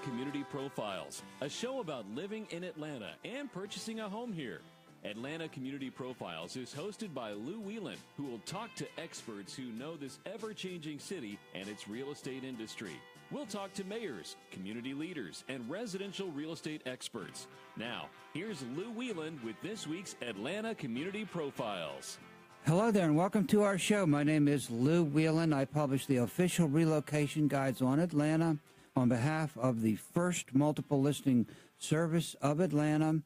Community Profiles, a show about living in Atlanta and purchasing a home here. Atlanta Community Profiles is hosted by Lou Whelan, who will talk to experts who know this ever-changing city and its real estate industry. We'll talk to mayors, community leaders, and residential real estate experts. Now, here's Lou Whelan with this week's Atlanta Community Profiles. Hello there and welcome to our show. My name is Lou Whelan. I publish the official relocation guides on Atlanta on behalf of the First Multiple Listing Service of Atlanta.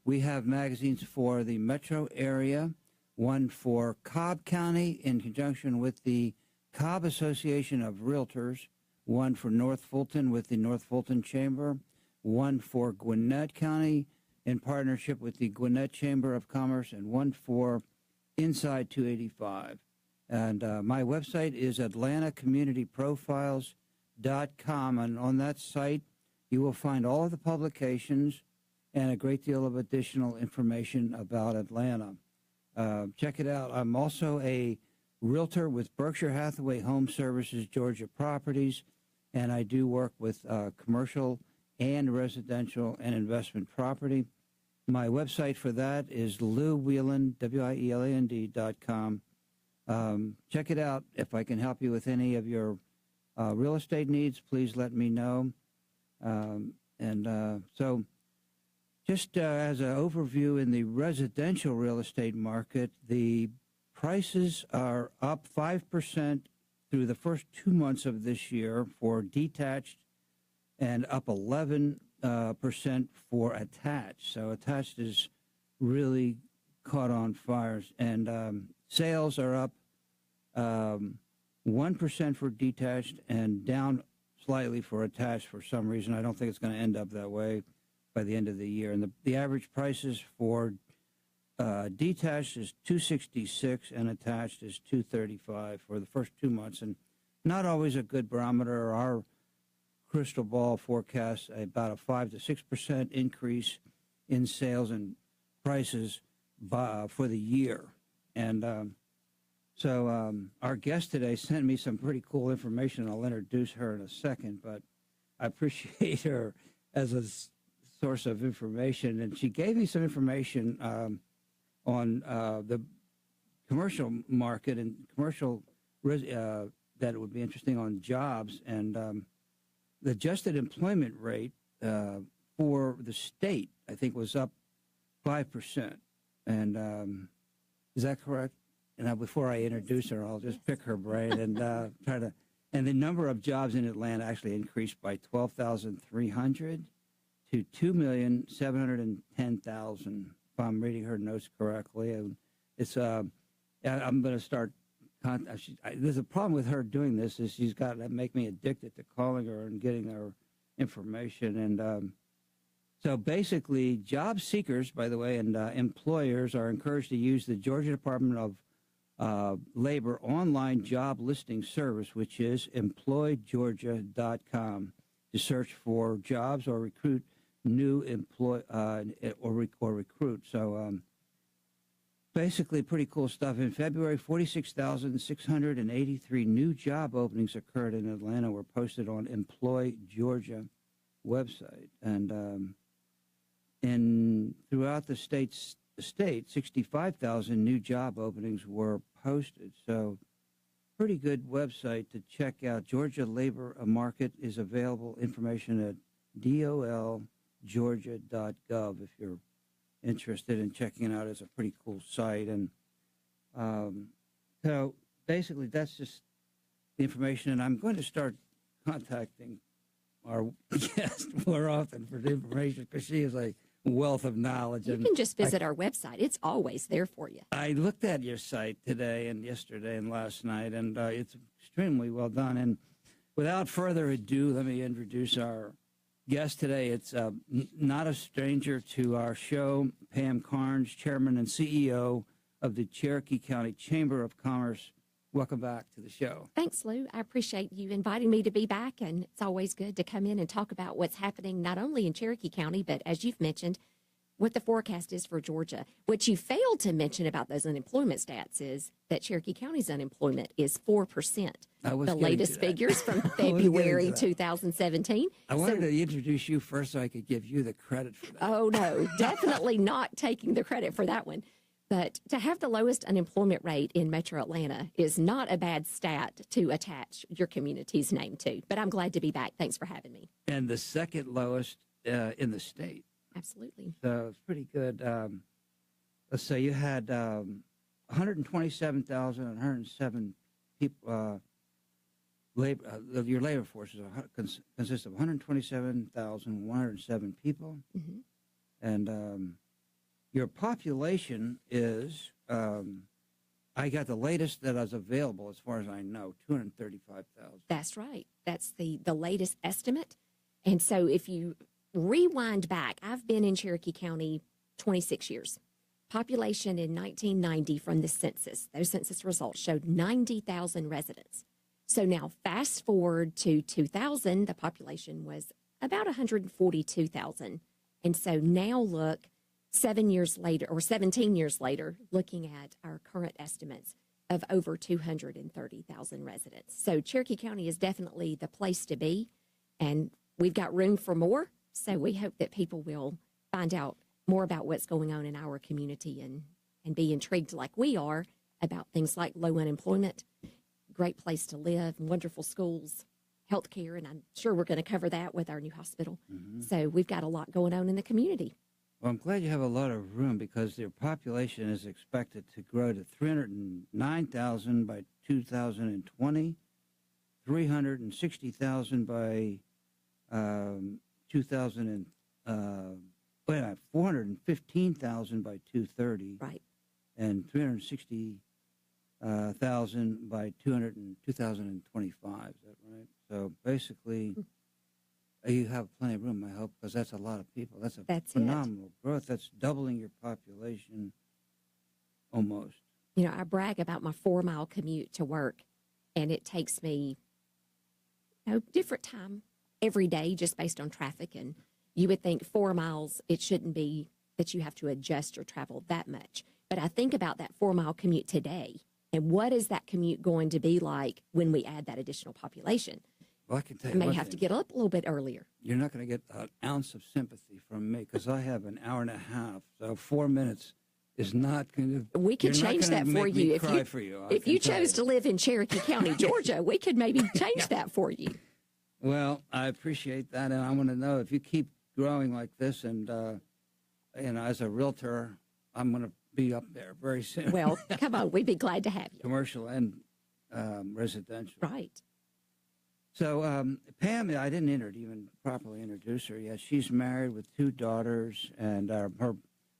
We have magazines for the metro area, one for Cobb County in conjunction with the Cobb Association of Realtors, one for North Fulton with the North Fulton Chamber, one for Gwinnett County in partnership with the Gwinnett Chamber of Commerce, and one for Inside 285. And my website is atlantacommunityprofiles.com, and on that site you will find all of the publications and a great deal of additional information about Atlanta. Check it out. I'm also a realtor with Berkshire Hathaway Home Services Georgia Properties, and I do work with commercial and residential and investment property. My website for that is louwhelan, WIELAND.com. Check it out. If I can help you with any of your real estate needs, please let me know. So just as an overview, in the residential real estate market, the prices are up 5% through the first 2 months of this year for detached and up 11% for attached. So attached is really caught on fire. And sales are up 1% for detached and down slightly for attached for some reason. I don't think it's going to end up that way by the end of the year. And the average prices for detached is $266 and attached is $235 for the first 2 months. And not always a good barometer. Our crystal ball forecasts about a 5 to 6% increase in sales and prices for the year. And so our guest today sent me some pretty cool information. I'll introduce her in a second, but I appreciate her as a source of information. And she gave me some information on the commercial market and commercial that would be interesting on jobs. And the adjusted employment rate for the state, I think, was up 5%. And is that correct? And before I introduce her, I'll just pick her brain and try to. And the number of jobs in Atlanta actually increased by 12,300 to 2,710,000. If I'm reading her notes correctly, and it's I'm going to start. There's a problem with her doing this. Is she's got to make me addicted to calling her and getting her information. And so basically, job seekers, by the way, and employers are encouraged to use the Georgia Department of Labor online job listing service, which is employgeorgia.com, to search for jobs or recruit new or recruit. So basically pretty cool stuff. In February, 46,683 new job openings occurred in Atlanta, were posted on Employ Georgia website. And throughout the state, 65,000 new job openings were posted. So pretty good website to check out. Georgia Labor Market is available. Information at dolgeorgia.gov if you're interested in checking it out. It's a pretty cool site. And so basically that's just the information. And I'm going to start contacting our guest more often for the information because she is a wealth of knowledge. You can just visit our website. It's always there for you. I looked at your site today and yesterday and last night, and it's extremely well done. And without further ado, let me introduce our guest today. It's not a stranger to our show, Pam Carnes, Chairman and CEO of the Cherokee County Chamber of Commerce. Welcome back to the show. Thanks, Lou. I appreciate you inviting me to be back, and it's always good to come in and talk about what's happening not only in Cherokee County, but as you've mentioned, what the forecast is for Georgia. What you failed to mention about those unemployment stats is that Cherokee County's unemployment is 4%. The latest figures from February 2017. I wanted to introduce you first so I could give you the credit for that. Oh, no, definitely not taking the credit for that one. But to have the lowest unemployment rate in Metro Atlanta is not a bad stat to attach your community's name to. But I'm glad to be back. Thanks for having me. And the second lowest in the state. Absolutely. So it's pretty good. Let's say you had 127,107 people. Your labor force consists of 127,107 people, Mm-hmm. and your population is. I got the latest that is available, as far as I know, 235,000. That's right. That's the latest estimate. And so if you rewind back, I've been in Cherokee County 26 years. Population in 1990 from the census, those census results showed 90,000 residents. So now fast forward to 2000, the population was about 142,000. And so now look, 17 years later, looking at our current estimates of over 230,000 residents. So Cherokee County is definitely the place to be, and we've got room for more. So we hope that people will find out more about what's going on in our community and be intrigued like we are about things like low unemployment, great place to live, wonderful schools, health care, and I'm sure we're going to cover that with our new hospital. Mm-hmm. So we've got a lot going on in the community. Well, I'm glad you have a lot of room because their population is expected to grow to 309,000 by 2020, 360,000 by 415,000 by 2030, Right. and 360,000 by 2025. Is that right? So basically, you have plenty of room, I hope, because that's a lot of people. That's phenomenal growth. That's doubling your population almost. You know, I brag about my 4-mile commute to work, and it takes me different time every day just based on traffic. And you would think 4 miles, it shouldn't be that you have to adjust your travel that much. But I think about that 4-mile commute today, and what is that commute going to be like when we add that additional population? Well, I can tell I you may one have thing. to get up a little bit earlier. You're not going to get an ounce of sympathy from me because I have an hour and a half. So 4 minutes is not going to. We could change that for you if you chose to live in Cherokee County, Georgia. We could maybe change that for you. Well, I appreciate that, and I want to know if you keep growing like this, and as a realtor, I'm going to be up there very soon. Well, come on, we'd be glad to have you. Commercial and residential. Right. So Pam, I didn't even properly introduce her yet. She's married with 2 daughters, and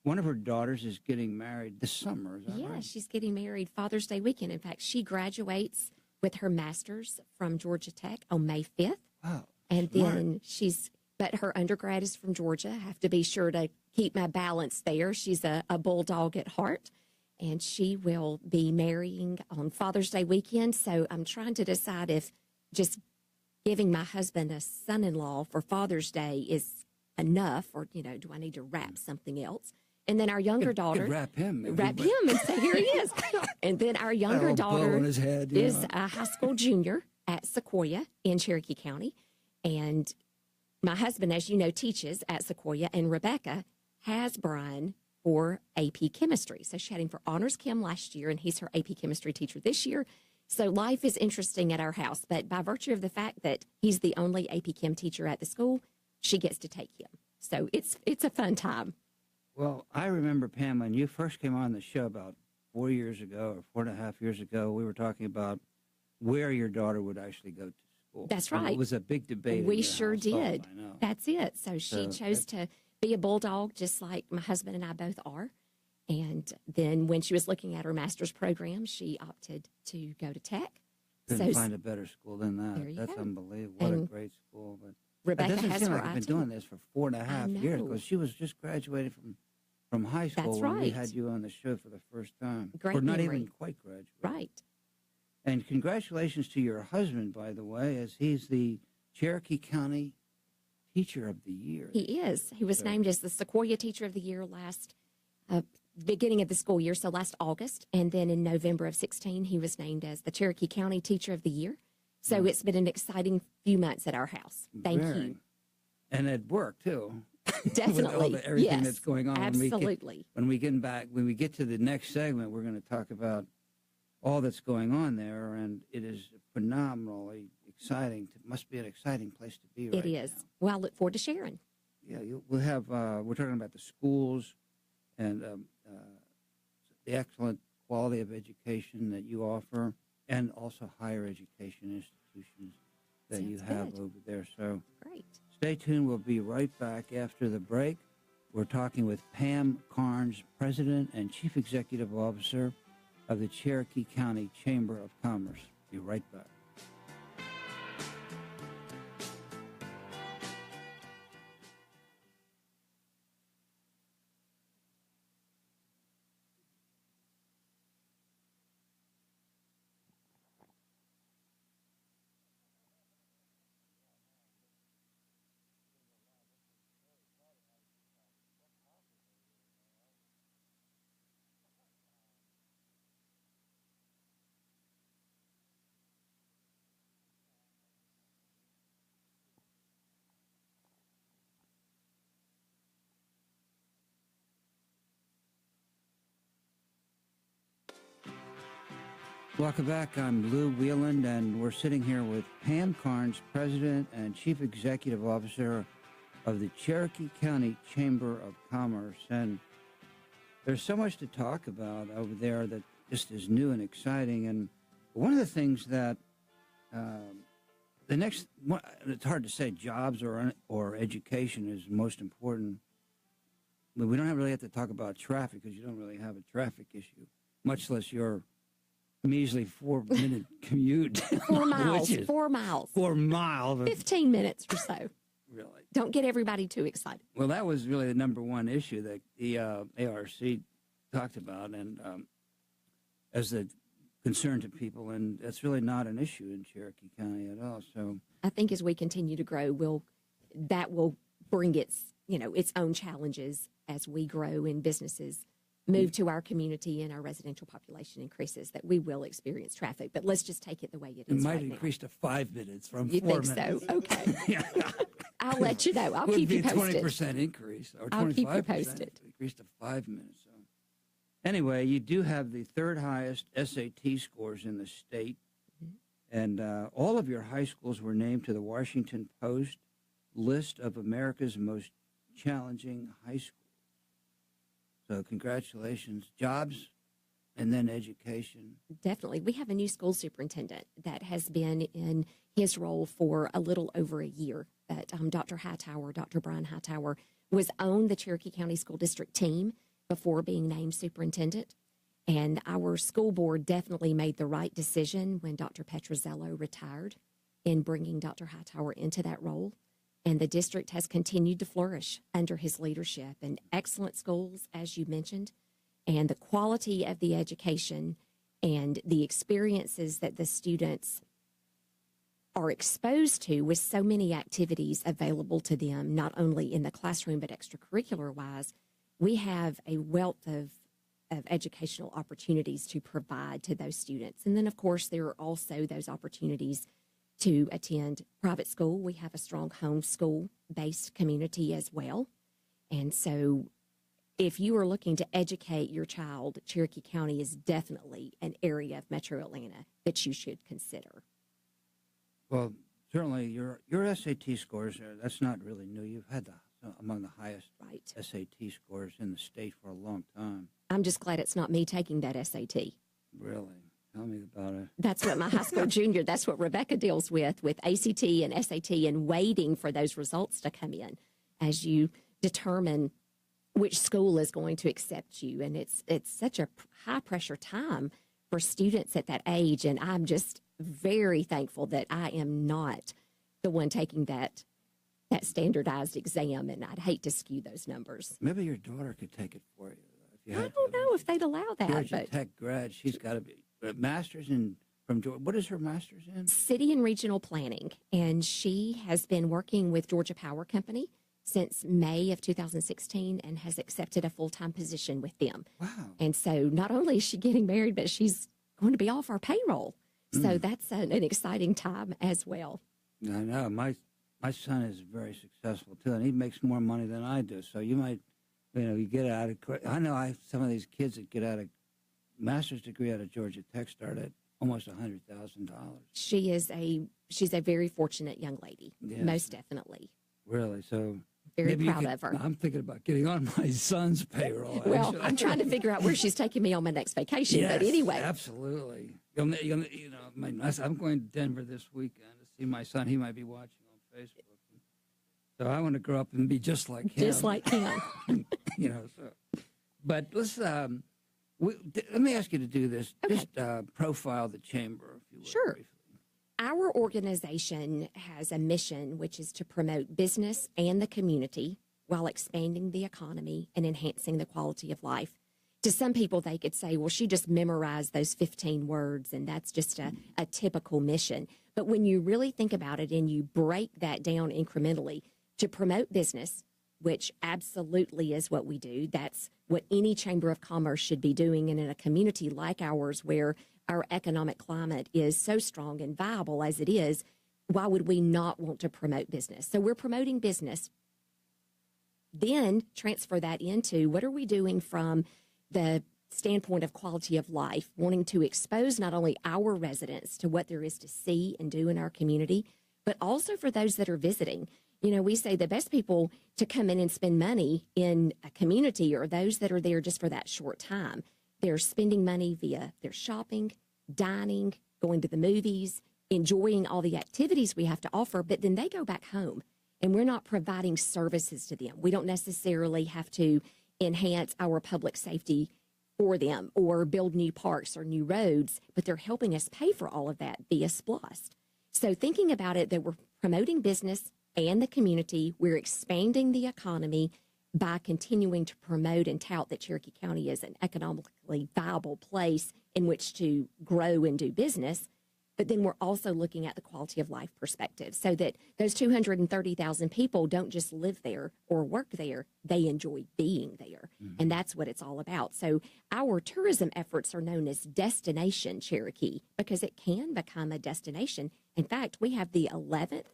one of her daughters is getting married this summer. Is that Yeah, right? she's getting married Father's Day weekend. In fact, she graduates with her master's from Georgia Tech on May 5th. Wow. And smart. then but her undergrad is from Georgia. I have to be sure to keep my balance there. She's a bulldog at heart, and she will be marrying on Father's Day weekend. So I'm trying to decide if just giving my husband a son-in-law for Father's Day is enough, or, do I need to wrap something else? And then our younger daughter. Wrap him. And say, here he is. And then our younger daughter on his head, is a high school junior at Sequoia in Cherokee County. And my husband, as you know, teaches at Sequoia, and Rebecca has Brian for AP Chemistry. So she had him for Honors Chem last year, and he's her AP Chemistry teacher this year. So life is interesting at our house, but by virtue of the fact that he's the only AP Chem teacher at the school, she gets to take him. So it's a fun time. Well, I remember, Pam, when you first came on the show about 4 years ago or 4.5 years ago, we were talking about where your daughter would actually go to school. That's And right. it was a big debate. We sure did. I know. That's it. So she chose to be a bulldog, just like my husband and I both are. And then when she was looking at her master's program, she opted to go to Tech. Couldn't find a better school than that. There you That's go. unbelievable. What a And great school. But Rebecca it doesn't has seem her like you've been IT. doing this for 4.5 years know. because she was just graduated from high school That's when we right. had you on the show for the first time. Great or not memory. even quite graduated. Right. And congratulations to your husband, by the way, as he's the Cherokee County Teacher of the Year. He is. He was named as the Sequoia Teacher of the Year last beginning of the school year, so last August. And then in November of 16, he was named as the Cherokee County Teacher of the Year. So it's been an exciting few months at our house. Thank you. And at work, too. Definitely. With everything that's going on. Absolutely. When we get to the next segment, we're going to talk about all that's going on there, and it is phenomenally exciting. Must be an exciting place to be right now. It is. Well, I look forward to sharing. Yeah, we'll have, we're talking about the schools and the excellent quality of education that you offer, and also higher education institutions that you have over there. So great. Stay tuned. We'll be right back after the break. We're talking with Pam Carnes, President and Chief Executive Officer of the Cherokee County Chamber of Commerce. Be right back. Welcome back. I'm Lou Wieland, and we're sitting here with Pam Carnes, President and Chief Executive Officer of the Cherokee County Chamber of Commerce. And there's so much to talk about over there that just is new and exciting. And one of the things that it's hard to say jobs or education is most important. But we don't really have to talk about traffic because you don't really have a traffic issue, much less your measly 4-minute commute. 4 miles. 4 miles. 4 miles. 15 minutes or so. Really? Don't get everybody too excited. Well, that was really the number one issue that the ARC talked about, and as a concern to people, and that's really not an issue in Cherokee County at all. So I think as we continue to grow, that will bring its own challenges as we grow in businesses move to our community and our residential population increases, that we will experience traffic. But let's just take it the way it is. It might right increase now. to 5 minutes from You 4 think minutes. so? Okay. Yeah. I'll let you know. I'll keep you posted. 20% increase or 25% I'll keep you posted. Increase to 5 minutes. So anyway, you do have the third highest SAT scores in the state, and all of your high schools were named to the Washington Post list of America's most challenging high schools. So congratulations. Jobs and then education. Definitely. We have a new school superintendent that has been in his role for a little over a year. But Dr. Brian Hightower, was on the Cherokee County School District team before being named superintendent. And our school board definitely made the right decision when Dr. Petrozello retired in bringing Dr. Hightower into that role. And the district has continued to flourish under his leadership, and excellent schools, as you mentioned, and the quality of the education and the experiences that the students are exposed to with so many activities available to them, not only in the classroom but extracurricular-wise. We have a wealth of educational opportunities to provide to those students. And then, of course, there are also those opportunities to attend private school. We have a strong homeschool-based community as well. And so if you are looking to educate your child, Cherokee County is definitely an area of Metro Atlanta that you should consider. Well, certainly your SAT scores, that's not really new. You've had among the highest SAT scores in the state for a long time. I'm just glad it's not me taking that SAT. Really? Tell me about it. That's what my high school junior, that's what Rebecca deals with ACT and SAT, and waiting for those results to come in as you determine which school is going to accept you. And it's such a high-pressure time for students at that age, and I'm just very thankful that I am not the one taking that standardized exam, and I'd hate to skew those numbers. Maybe your daughter could take it for you. I don't know if they'd allow that. Georgia Tech grad, she's got to be a master's from from Georgia. What is her master's in? City and regional planning. And she has been working with Georgia Power Company since May of 2016 and has accepted a full-time position with them. Wow. And so not only is she getting married, but she's going to be off our payroll. So that's an exciting time as well. I know. My son is very successful, too, and he makes more money than I do. So you might, you get out of, I know some of these kids that get out of master's degree out of Georgia Tech start at almost $100,000. She's a very fortunate young lady, Yes. most definitely. Really? So Very maybe proud of her. I'm thinking about getting on my son's payroll. Well, actually. I'm trying to figure out where she's taking me on my next vacation. Yes, But anyway, absolutely. I'm going to Denver this weekend to see my son. He might be watching on Facebook. So I want to grow up and be just like him. just like him. But let's let me ask you to do this. Okay. Just profile the chamber, if you will. Sure. Briefly. Our organization has a mission, which is to promote business and the community while expanding the economy and enhancing the quality of life. To some people, they could say, well, she just memorized those 15 words, and that's just a typical mission. But when you really think about it and you break that down incrementally, to promote business, which absolutely is what we do, that's what any chamber of commerce should be doing. And in a community like ours, where our economic climate is so strong and viable as it is, why would we not want to promote business? So we're promoting business. Then transfer that into what are we doing from the standpoint of quality of life, wanting to expose not only our residents to what there is to see and do in our community, but also for those that are visiting. We say the best people to come in and spend money in a community are those that are there just for that short time. They're spending money via their shopping, dining, going to the movies, enjoying all the activities we have to offer, but then they go back home and we're not providing services to them. We don't necessarily have to enhance our public safety for them or build new parks or new roads, but they're helping us pay for all of that via SPLOST. So thinking about it, that we're promoting business and the community, we're expanding the economy by continuing to promote and tout that Cherokee County is an economically viable place in which to grow and do business. But then we're also looking at the quality of life perspective so that those 230,000 people don't just live there or work there, they enjoy being there. Mm-hmm. And that's what it's all about. So our tourism efforts are known as Destination Cherokee because it can become a destination. In fact, we have the 11th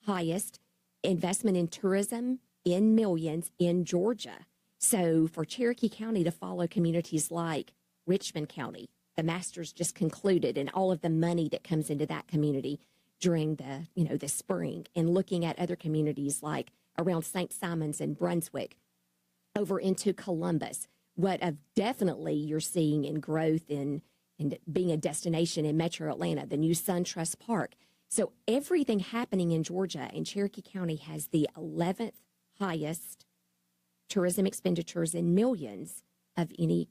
highest investment in tourism in millions in Georgia. So for Cherokee County to follow communities like Richmond County, the Masters just concluded, and all of the money that comes into that community during the spring, and looking at other communities like around St. Simons and Brunswick, over into Columbus. What definitely you're seeing in growth in being a destination in Metro Atlanta, the new SunTrust Park. So everything happening in Georgia, and Cherokee County has the 11th highest tourism expenditures in millions of any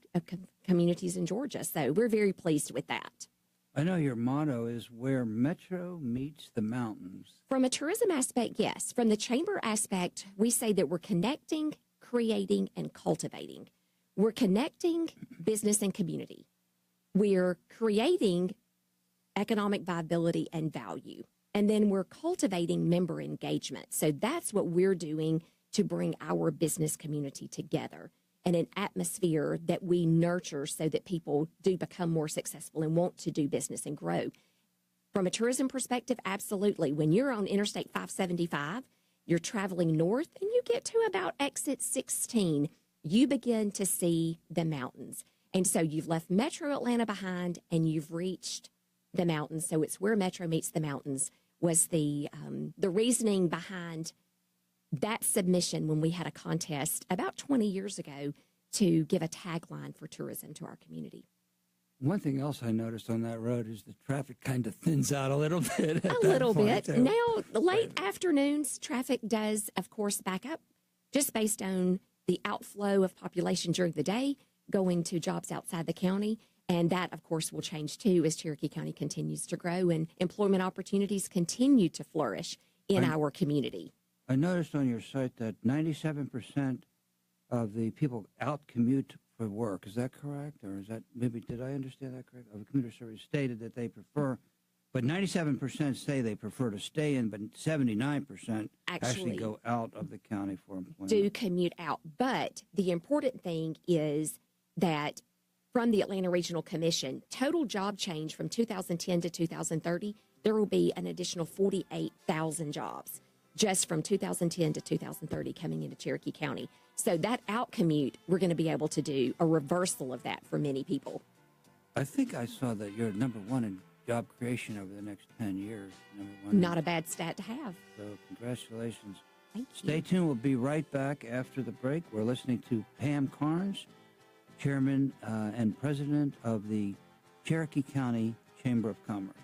communities in Georgia. So we're very pleased with that. I know your motto is where Metro meets the mountains. From a tourism aspect, yes. From the chamber aspect, we say that we're connecting, creating, and cultivating. We're connecting business and community. We're creating economic viability and value. And then we're cultivating member engagement. So that's what we're doing to bring our business community together and an atmosphere that we nurture so that people do become more successful and want to do business and grow. From a tourism perspective, absolutely. When you're on Interstate 575, you're traveling north and you get to about exit 16, you begin to see the mountains. And so you've left Metro Atlanta behind and you've reached the mountains. So it's where Metro meets the mountains was the reasoning behind that submission when we had a contest about 20 years ago to give a tagline for tourism to our community. One thing else I noticed on that road is the traffic kind of thins out a little bit. A little bit. Now, late afternoons, traffic does, of course, back up just based on the outflow of population during the day going to jobs outside the county. And that, of course, will change, too, as Cherokee County continues to grow and employment opportunities continue to flourish in our community. I noticed on your site that 97% of the people out commute for work. Is that correct? Or is that, maybe, did I understand that correct? The commuter survey stated that they prefer, but 97% say they prefer to stay in, but 79% actually go out of the county for employment. Do commute out. But the important thing is that from the Atlanta Regional Commission, total job change from 2010 to 2030, there will be an additional 48,000 jobs just from 2010 to 2030 coming into Cherokee County. So that out commute, we're going to be able to do a reversal of that for many people. I think I saw that you're number one in job creation over the next 10 years. Number one. Not a bad stat to have. So congratulations. Thank you. Stay tuned. We'll be right back after the break. We're listening to Pam Carnes, Chairman and President of the Cherokee County Chamber of Commerce.